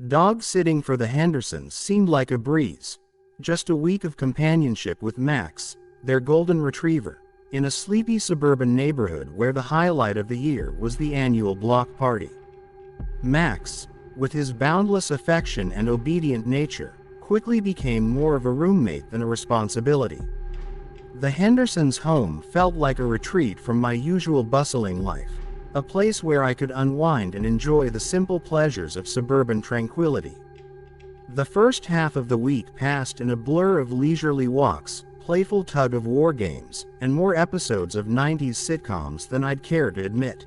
Dog sitting for the Hendersons seemed like a breeze. Just a week of companionship with Max, their golden retriever, in a sleepy suburban neighborhood where the highlight of the year was the annual block party. Max, with his boundless affection and obedient nature, quickly became more of a roommate than a responsibility. The Hendersons' home felt like a retreat from my usual bustling life, a place where I could unwind and enjoy the simple pleasures of suburban tranquility. The first half of the week passed in a blur of leisurely walks, playful tug-of-war games, and more episodes of 90s sitcoms than I'd care to admit.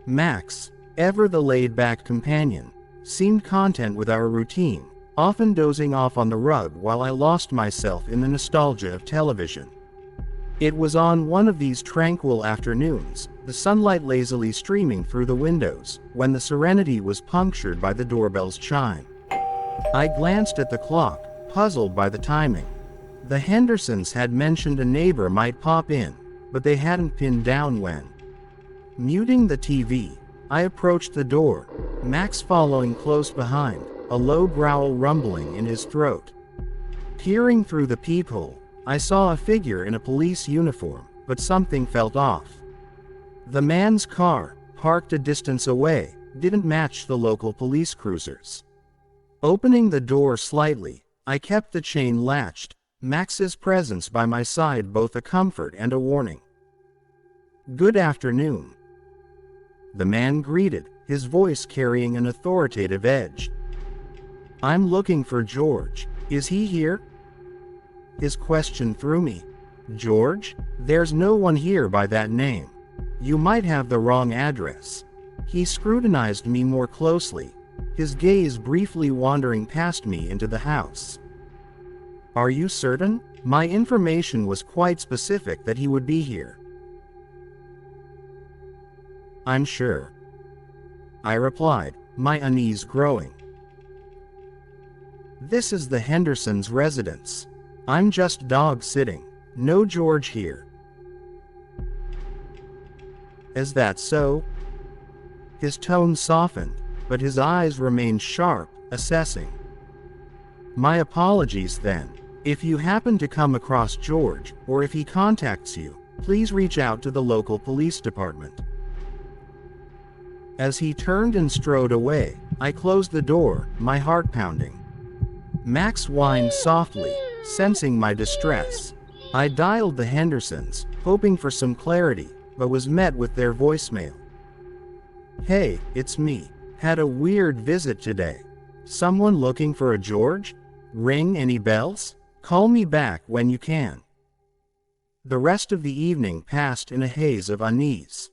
Max, ever the laid-back companion, seemed content with our routine, often dozing off on the rug while I lost myself in the nostalgia of television. It was on one of these tranquil afternoons, the sunlight lazily streaming through the windows, when the serenity was punctured by the doorbell's chime. I glanced at the clock, puzzled by the timing. The Hendersons had mentioned a neighbor might pop in, but they hadn't pinned down when. Muting the TV, I approached the door, Max following close behind, a low growl rumbling in his throat. Peering through the peephole, I saw a figure in a police uniform, but something felt off. The man's car, parked a distance away, didn't match the local police cruisers. Opening the door slightly, I kept the chain latched, Max's presence by my side both a comfort and a warning. "Good afternoon," the man greeted, his voice carrying an authoritative edge. "I'm looking for George. Is he here?" His question threw me. "George? There's no one here by that name. You might have the wrong address." He scrutinized me more closely, his gaze briefly wandering past me into the house. "Are you certain? My information was quite specific that he would be here." "I'm sure," I replied, my unease growing. "This is the Hendersons' residence. I'm just dog sitting. No George here." "Is that so?" His tone softened, but his eyes remained sharp, assessing. "My apologies then. If you happen to come across George, or if he contacts you, please reach out to the local police department." As he turned and strode away, I closed the door, my heart pounding. Max whined softly, sensing my distress. I dialed the Hendersons, hoping for some clarity, but was met with their voicemail. "Hey, it's me. Had a weird visit today. Someone looking for a George? Ring any bells? Call me back when you can." The rest of the evening passed in a haze of unease.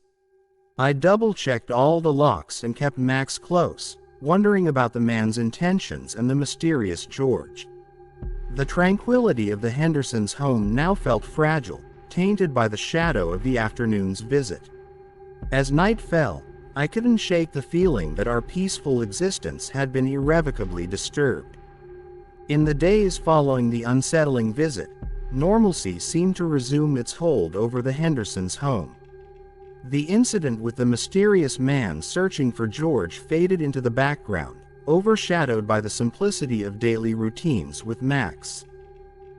I double-checked all the locks and kept Max close, wondering about the man's intentions and the mysterious George. The tranquility of the Hendersons' home now felt fragile, tainted by the shadow of the afternoon's visit. As night fell, I couldn't shake the feeling that our peaceful existence had been irrevocably disturbed. In the days following the unsettling visit, normalcy seemed to resume its hold over the Hendersons' home. The incident with the mysterious man searching for George faded into the background, overshadowed by the simplicity of daily routines with Max.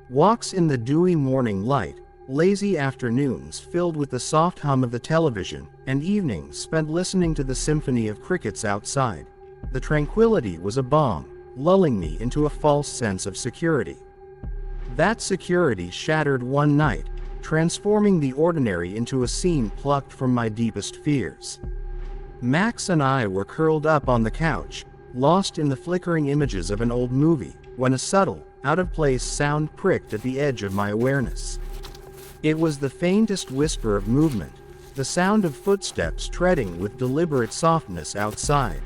Walks in the dewy morning light, lazy afternoons filled with the soft hum of the television, and evenings spent listening to the symphony of crickets outside. The tranquility was a balm, lulling me into a false sense of security. That security shattered one night, transforming the ordinary into a scene plucked from my deepest fears. Max and I were curled up on the couch, lost in the flickering images of an old movie, when a subtle, out-of-place sound pricked at the edge of my awareness. It was the faintest whisper of movement, the sound of footsteps treading with deliberate softness outside.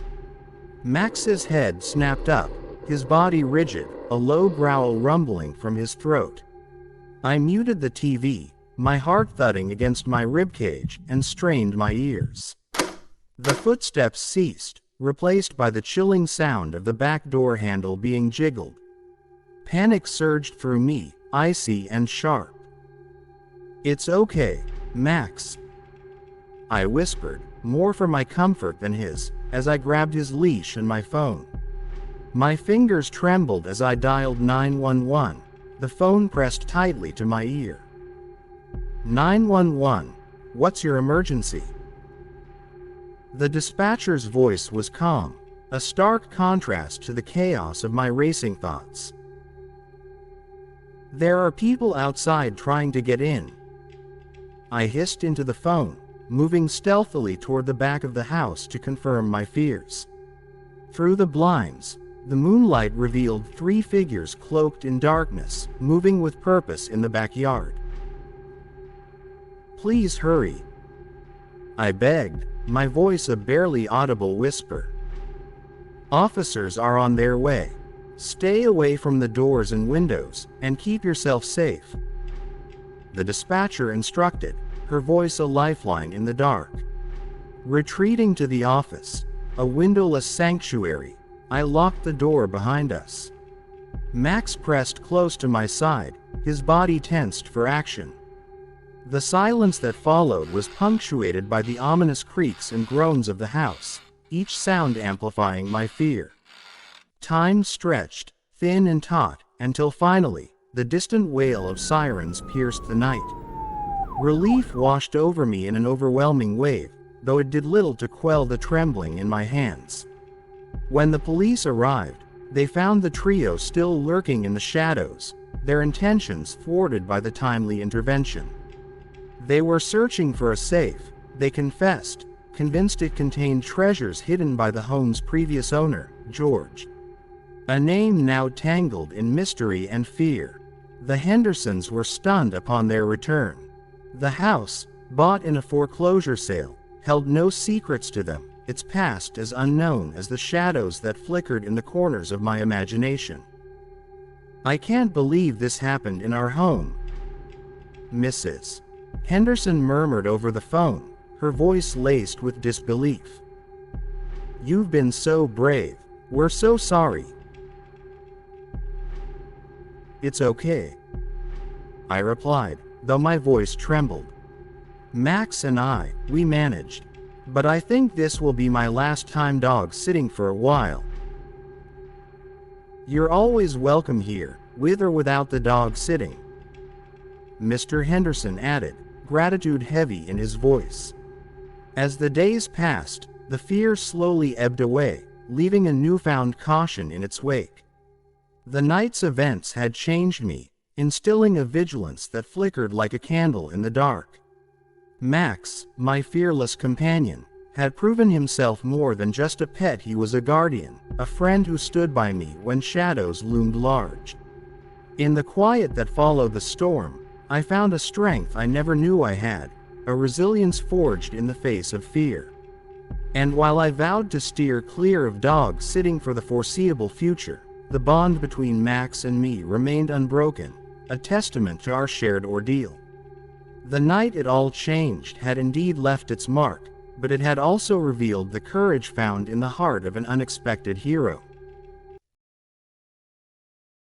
Max's head snapped up, his body rigid, a low growl rumbling from his throat. I muted the TV, my heart thudding against my ribcage, and strained my ears. The footsteps ceased, replaced by the chilling sound of the back door handle being jiggled. Panic surged through me, icy and sharp. "It's okay, Max," I whispered, more for my comfort than his, as I grabbed his leash and my phone. My fingers trembled as I dialed 911, the phone pressed tightly to my ear. 911, what's your emergency? The dispatcher's voice was calm, a stark contrast to the chaos of my racing thoughts. There are people outside trying to get in. I hissed into the phone, moving stealthily toward the back of the house to confirm my fears. Through the blinds, the moonlight revealed 3 figures cloaked in darkness, moving with purpose in the backyard. Please hurry, I begged, my voice a barely audible whisper. Officers are on their way. Stay away from the doors and windows, and keep yourself safe, the dispatcher instructed, her voice a lifeline in the dark. Retreating to the office, a windowless sanctuary, I locked the door behind us. Max pressed close to my side, his body tensed for action. The silence that followed was punctuated by the ominous creaks and groans of the house, each sound amplifying my fear. Time stretched, thin and taut, until finally, the distant wail of sirens pierced the night. Relief washed over me in an overwhelming wave, though it did little to quell the trembling in my hands. When the police arrived, they found the trio still lurking in the shadows, their intentions thwarted by the timely intervention. They were searching for a safe, they confessed, convinced it contained treasures hidden by the home's previous owner, George. A name now tangled in mystery and fear. The Hendersons were stunned upon their return. The house, bought in a foreclosure sale, held no secrets to them, its past as unknown as the shadows that flickered in the corners of my imagination. I can't believe this happened in our home, Mrs. Henderson murmured over the phone, her voice laced with disbelief. You've been so brave. We're so sorry. It's okay, I replied, though my voice trembled. Max and we managed. But I think this will be my last time dog sitting for a while. You're always welcome here, with or without the dog sitting, Mr. Henderson added, gratitude heavy in his voice. As the days passed, the fear slowly ebbed away, leaving a newfound caution in its wake. The night's events had changed me, instilling a vigilance that flickered like a candle in the dark. Max, my fearless companion, had proven himself more than just a pet. He was a guardian, a friend who stood by me when shadows loomed large. In the quiet that followed the storm, I found a strength I never knew I had, a resilience forged in the face of fear. And while I vowed to steer clear of dogs sitting for the foreseeable future, the bond between Max and me remained unbroken, a testament to our shared ordeal. The night it all changed had indeed left its mark, but it had also revealed the courage found in the heart of an unexpected hero.